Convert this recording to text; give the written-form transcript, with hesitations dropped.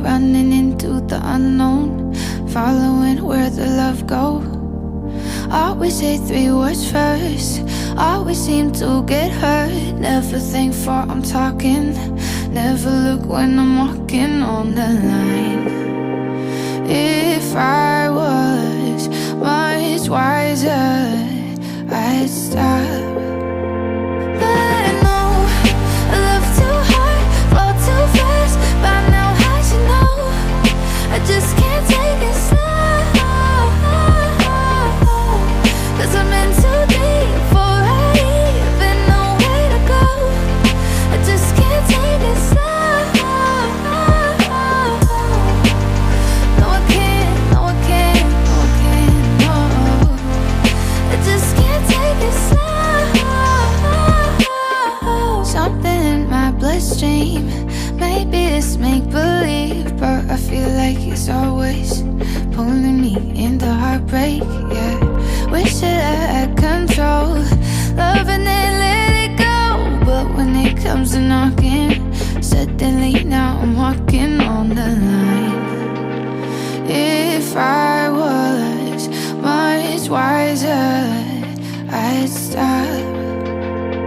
running into the unknown, following where the love goes. Always say 3 words first, always seem to get hurt. Never think before I'm talking, never look when I'm walking on the line. If I was much wiser, I'd stop. But I know I love too hard, fall too fast. By now I should know, I just can't take it slow. 'Cause I'm in too deep for I even know where to go. I just can't take it slow. No I can't, no I can't, no I can't, no. I just can't take it slow. Something in my bloodstream, maybe it's make-believe, but I feel like it's always pulling me into heartbreak, yeah. Wish that I had control, love and then let it go. But when it comes to knocking, suddenly now I'm walking.